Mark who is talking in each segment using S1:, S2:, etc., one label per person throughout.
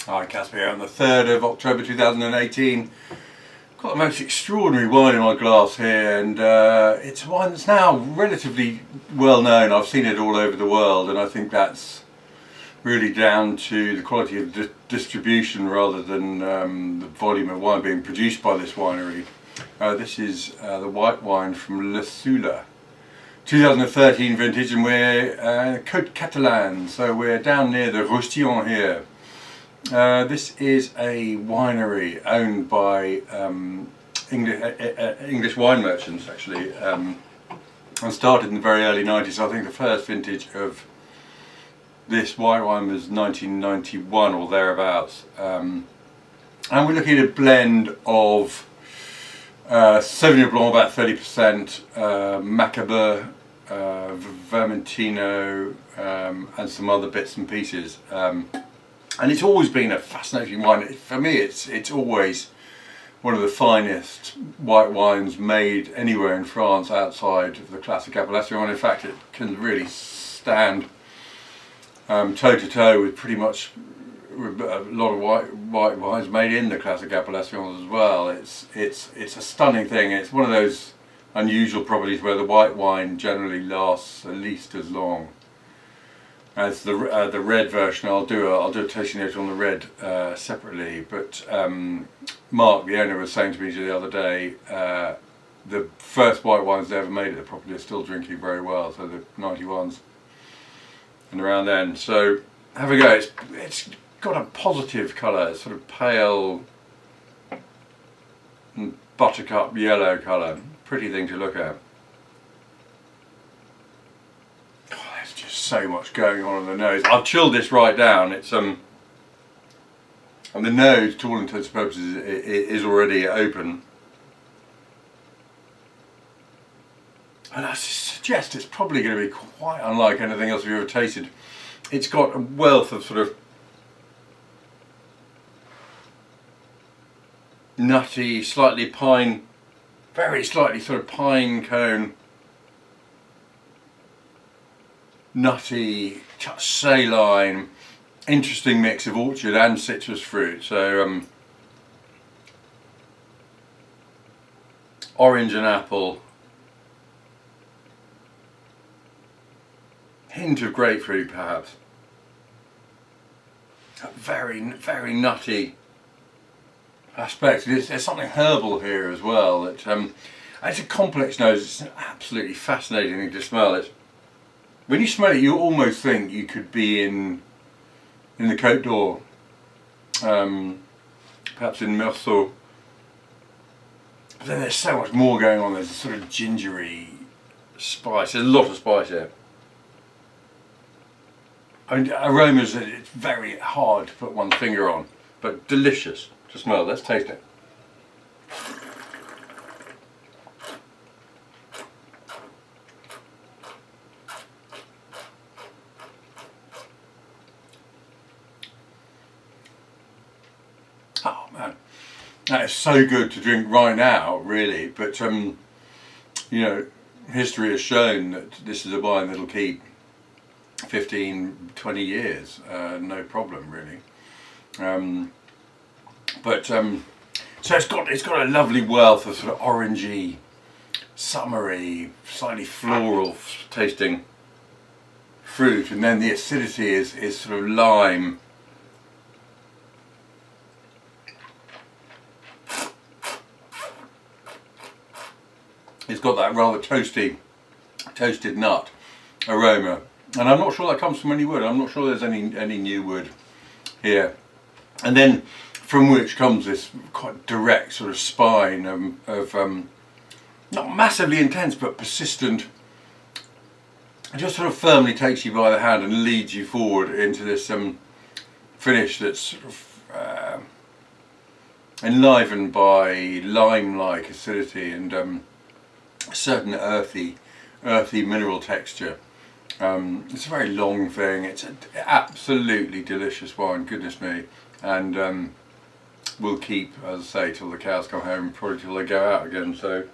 S1: Hi, Caspar here on the 3rd of October 2018. Got the most extraordinary wine in my glass here, and it's one that's now relatively well known. I've seen it all over the world, and I think that's really down to the quality of distribution rather than the volume of wine being produced by this winery. This is the white wine from Soula, 2013 vintage, and we're Côte Catalane, so we're down near the Roussillon here. This is a winery owned by English wine merchants, actually, and started in the very early 90s. I think the first vintage of this white wine was 1991 or thereabouts, and we're looking at a blend of Sauvignon Blanc, about 30%, Macabeu, Vermentino, and some other bits and pieces. And it's always been a fascinating wine. For me, it's always one of the finest white wines made anywhere in France outside of the classic Appellation. In fact, it can really stand toe to toe with pretty much a lot of white wines made in the classic Appellations as well. It's a stunning thing. It's one of those unusual properties where the white wine generally lasts at least as long as the red version. I'll do a tasting note on the red separately, but Mark, the owner, was saying to me the other day, the first white wines they ever made at the property are still drinking very well, so the 91s and around then. So have a go. It's got a positive colour. It's sort of pale and buttercup yellow colour. Pretty thing to look at. So much going on the nose. I've chilled this right down. It's and the nose, to all intents and purposes, is already open, and I suggest it's probably going to be quite unlike anything else you've ever tasted. It's got a wealth of sort of nutty, slightly pine, very slightly sort of pine cone, nutty, saline, interesting mix of orchard and citrus fruit. So orange and apple, hint of grapefruit perhaps. A very, very nutty aspect. There's something herbal here as well. It's a complex nose. It's absolutely fascinating thing to smell. When you smell it, you almost think you could be in the Côte d'Or, perhaps in Meursault. But then there's so much more going on. There's a sort of gingery spice. There's a lot of spice here. I mean, aromas, it's very hard to put one finger on, but delicious to smell. Let's taste it. Oh man, that is so good to drink right now, really. But you know, history has shown that this is a wine that'll keep 15, 20 years, no problem, really. So it's got a lovely wealth of sort of orangey, summery, slightly floral tasting fruit, and then the acidity is sort of lime. It's got that rather toasted nut aroma, and I'm not sure that comes from any wood. I'm not sure there's any new wood here. And then from which comes this quite direct sort of spine of not massively intense but persistent. It just sort of firmly takes you by the hand and leads you forward into this finish that's sort of enlivened by lime-like acidity and a certain earthy mineral texture. It's a very long thing. It's an absolutely delicious wine, goodness me, and we'll keep, as I say, till the cows come home, probably till they go out again. So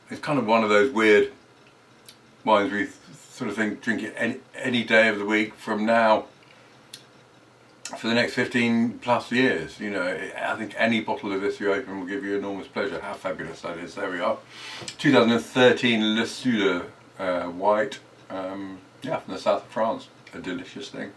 S1: it's kind of one of those weird wines we sort of think drink it any day of the week from now for the next 15 plus years. You know, I think any bottle of this you open will give you enormous pleasure. How fabulous that is. There we are. 2013 Le Soula white, yeah, from the south of France. A delicious thing.